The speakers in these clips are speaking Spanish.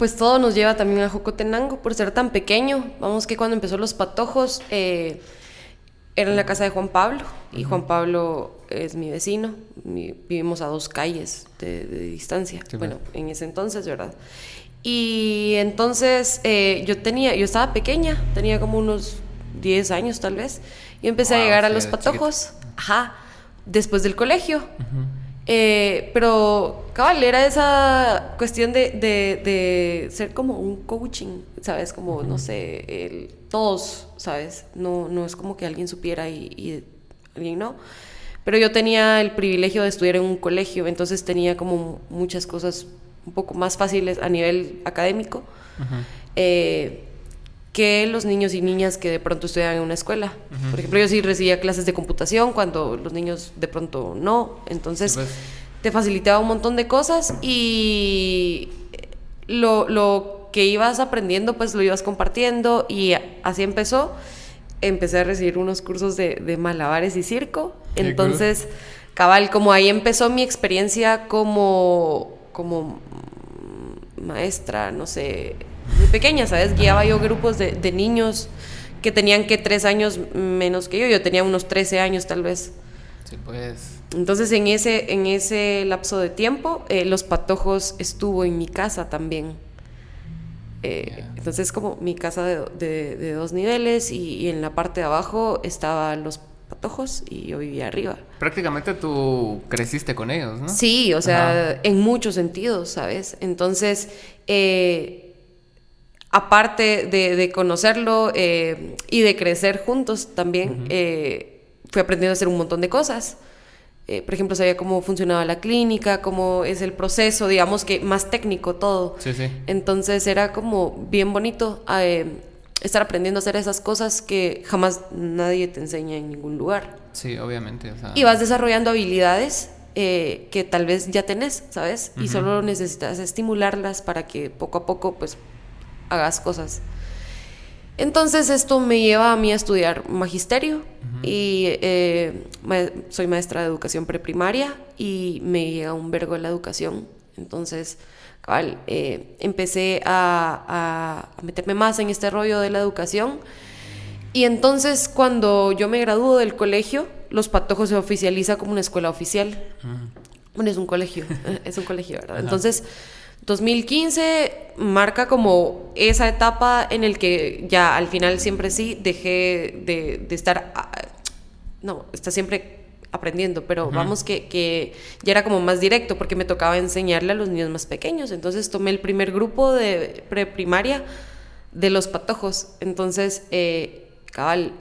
Pues todo nos lleva también a Jocotenango por ser tan pequeño. Vamos que cuando empezó Los Patojos era en la casa de Juan Pablo, y Juan Pablo es mi vecino. Vivimos a 2 calles de distancia. Sí, bueno, en ese entonces, ¿verdad? Y entonces yo estaba pequeña, tenía como unos 10 años tal vez, y empecé a llegar a Los Patojos, después del colegio. Pero cabal, era esa cuestión de ser como un coaching, ¿sabes? Como, no sé, todos, ¿sabes? No es como que alguien supiera y alguien no. Pero yo tenía el privilegio de estudiar en un colegio, entonces tenía como muchas cosas un poco más fáciles a nivel académico que los niños y niñas que de pronto estudian en una escuela. Por ejemplo, yo sí recibía clases de computación cuando los niños de pronto no. Entonces, te facilitaba un montón de cosas, y lo que ibas aprendiendo, pues lo ibas compartiendo, y así empezó. Empecé a recibir unos cursos de malabares y circo. Entonces, cabal, como ahí empezó mi experiencia como maestra, no sé, muy pequeña, ¿sabes? Guiaba yo grupos de niños que tenían 3 años menos que yo. Yo tenía unos 13 años tal vez. Sí, pues. Entonces en ese lapso de tiempo, Los Patojos estuvo en mi casa también. Entonces como mi casa de 2 niveles, y en la parte de abajo estaban Los Patojos y yo vivía arriba. Prácticamente tú creciste con ellos, ¿no? Sí, o sea, en muchos sentidos, ¿sabes? Entonces, aparte de conocerlo y de crecer juntos también, fui aprendiendo a hacer un montón de cosas. Por ejemplo, sabía cómo funcionaba la clínica, cómo es el proceso, digamos que más técnico todo. Sí. Entonces era como bien bonito estar aprendiendo a hacer esas cosas que jamás nadie te enseña en ningún lugar. Sí, obviamente. O sea... Y vas desarrollando habilidades que tal vez ya tenés, ¿sabes? Y solo necesitas estimularlas para que poco a poco pues hagas cosas. Entonces esto me lleva a mí a estudiar magisterio, y soy maestra de educación preprimaria, y me llega un vergo de la educación. Entonces cabal, empecé a meterme más en este rollo de la educación, y entonces cuando yo me gradúo del colegio, Los Patojos se oficializa como una escuela oficial. Bueno, es un colegio, ¿verdad? Entonces 2015 marca como esa etapa en el que ya al final siempre sí dejé de estar, está siempre aprendiendo, pero vamos que ya era como más directo, porque me tocaba enseñarle a los niños más pequeños. Entonces tomé el primer grupo de preprimaria de Los Patojos. Entonces, cabal,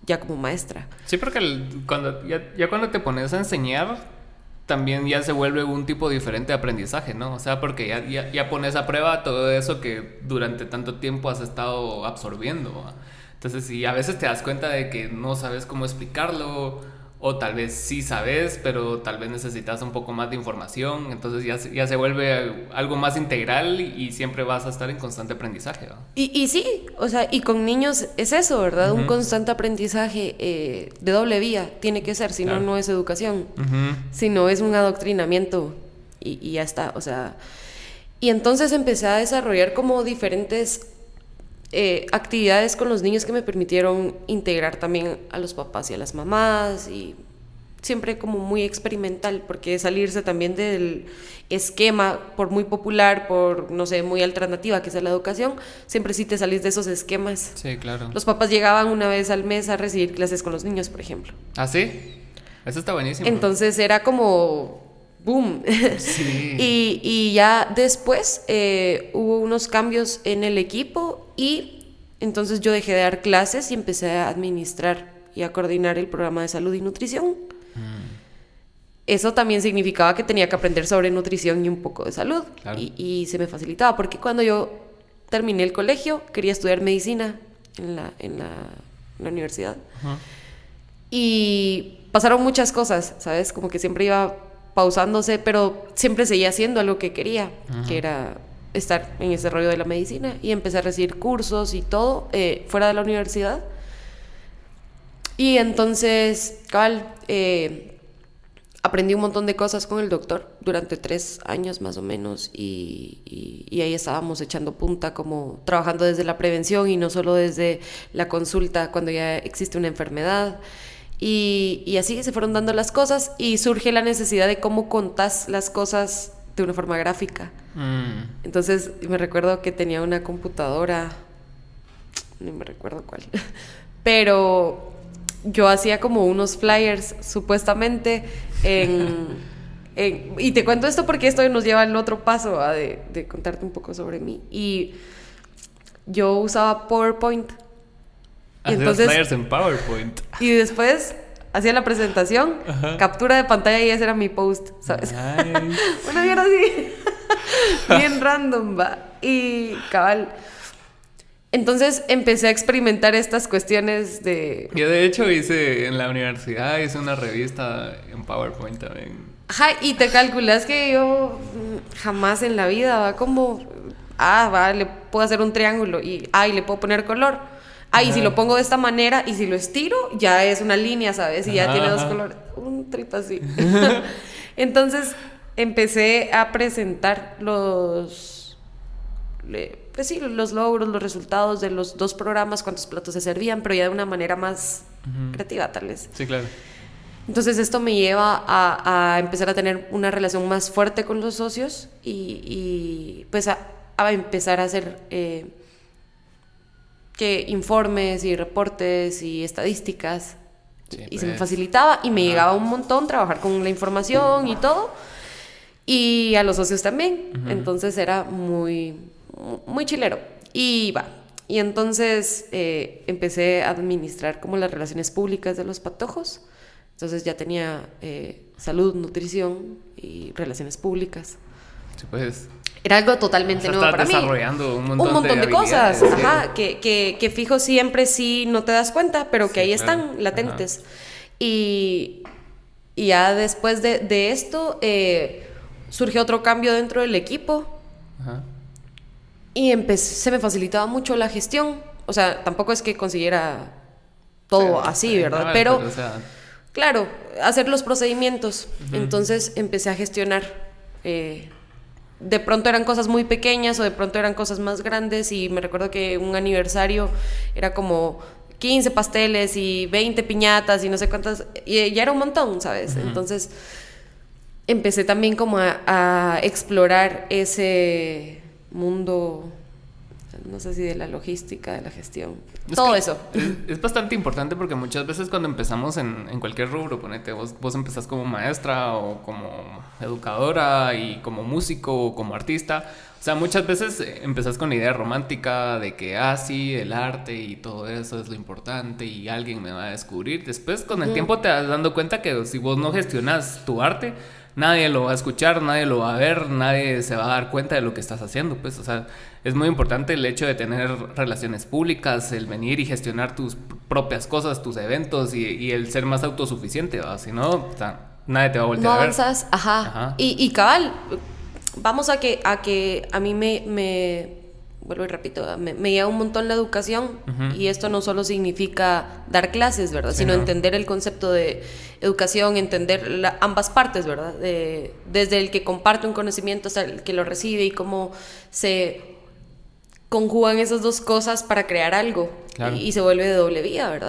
ya como maestra. Sí, porque cuando te pones a enseñar, también ya se vuelve un tipo diferente de aprendizaje, ¿no? O sea, porque ya pones a prueba todo eso que durante tanto tiempo has estado absorbiendo, ¿va? Entonces, si a veces te das cuenta de que no sabes cómo explicarlo, o tal vez sí sabes, pero tal vez necesitas un poco más de información, entonces ya se vuelve algo más integral, y siempre vas a estar en constante aprendizaje, ¿va? Y sí, o sea, y con niños es eso, ¿verdad? Un constante aprendizaje de doble vía tiene que ser, si no, no es educación, si no es un adoctrinamiento, y ya está, o sea. Y entonces empecé a desarrollar como diferentes actividades con los niños que me permitieron integrar también a los papás y a las mamás, y siempre como muy experimental, porque salirse también del esquema, por muy popular, por no sé, muy alternativa que sea la educación, siempre sí te salís de esos esquemas. Sí, claro. Los papás llegaban una vez al mes a recibir clases con los niños, por ejemplo. ¿Ah, sí? Eso está buenísimo. Entonces era como boom. Sí. y ya después hubo unos cambios en el equipo, y entonces yo dejé de dar clases y empecé a administrar y a coordinar el programa de salud y nutrición. Eso también significaba que tenía que aprender sobre nutrición y un poco de salud. Claro. Y se me facilitaba, porque cuando yo terminé el colegio quería estudiar medicina en la universidad. Y pasaron muchas cosas, ¿sabes? Como que siempre iba pausándose, pero siempre seguía haciendo algo que quería, que era estar en ese rollo de la medicina, y empecé a recibir cursos y todo fuera de la universidad. Y entonces, cabal, aprendí un montón de cosas con el doctor durante 3 años más o menos y ahí estábamos echando punta, como trabajando desde la prevención y no solo desde la consulta cuando ya existe una enfermedad. Y así se fueron dando las cosas y surge la necesidad de cómo contás las cosas de una forma gráfica. Entonces me recuerdo que tenía una computadora, no me recuerdo cuál, pero yo hacía como unos flyers supuestamente y te cuento esto porque esto nos lleva al otro paso de contarte un poco sobre mí. Y yo usaba PowerPoint. Entonces, flyers en PowerPoint. Y después hacía la presentación, captura de pantalla y ese era mi post, ¿sabes? Nice. Una mierda así. Bien random, va. Y cabal. Entonces empecé a experimentar estas cuestiones de... Yo de hecho en la universidad hice una revista en PowerPoint también. Ajá, y te calculas que yo jamás en la vida va como... le puedo hacer un triángulo y le puedo poner color. Y si lo pongo de esta manera y si lo estiro, ya es una línea, ¿sabes? Y ya tiene 2 colores. Un trip así. Entonces empecé a presentar los logros, los resultados de los 2 programas, cuántos platos se servían, pero ya de una manera más creativa, tal vez. Sí, claro. Entonces esto me lleva a empezar a tener una relación más fuerte con los socios y pues a empezar a hacer que informes y reportes y estadísticas. Sí, y se me facilitaba y me llegaba un montón trabajar con la información y todo, y a los socios también. Entonces era muy, muy chilero. Y entonces empecé a administrar como las relaciones públicas de los patojos. Entonces ya tenía salud, nutrición y relaciones públicas. Sí, pues. Era algo totalmente nuevo para mí. Desarrollando un montón de cosas, sí. Que fijo siempre sí no te das cuenta, pero que ahí están latentes. Y ya después de esto surgió otro cambio dentro del equipo. Y se me facilitaba mucho la gestión. O sea, tampoco es que consiguiera todo así, ¿verdad? Pero, claro, hacer los procedimientos. Entonces empecé a gestionar. De pronto eran cosas muy pequeñas o de pronto eran cosas más grandes, y me recuerdo que un aniversario era como 15 pasteles y 20 piñatas y no sé cuántas, y ya era un montón, ¿sabes? Entonces empecé también como a explorar ese mundo, no sé si de la logística, de la gestión, todo eso. Es bastante importante porque muchas veces cuando empezamos en cualquier rubro, ponete, vos empezás como maestra o como educadora y como músico o como artista. O sea, muchas veces empezás con la idea romántica de que, sí, el arte y todo eso es lo importante y alguien me va a descubrir. Después, con el tiempo te vas dando cuenta que si vos no gestionas tu arte, nadie lo va a escuchar, nadie lo va a ver, nadie se va a dar cuenta de lo que estás haciendo, pues. O sea, es muy importante el hecho de tener relaciones públicas, el venir y gestionar tus propias cosas, tus eventos y el ser más autosuficiente, ¿va? Si no, o sea, nadie te va a voltear a ver. No avanzas, Y cabal, vamos a que a mí me vuelvo y repito, me lleva un montón la educación, y esto no solo significa dar clases, ¿verdad? Sino entender el concepto de educación, entender ambas partes, ¿verdad? Desde el que comparte un conocimiento hasta el que lo recibe, y cómo se conjugan esas dos cosas para crear algo, y se vuelve de doble vía, ¿verdad?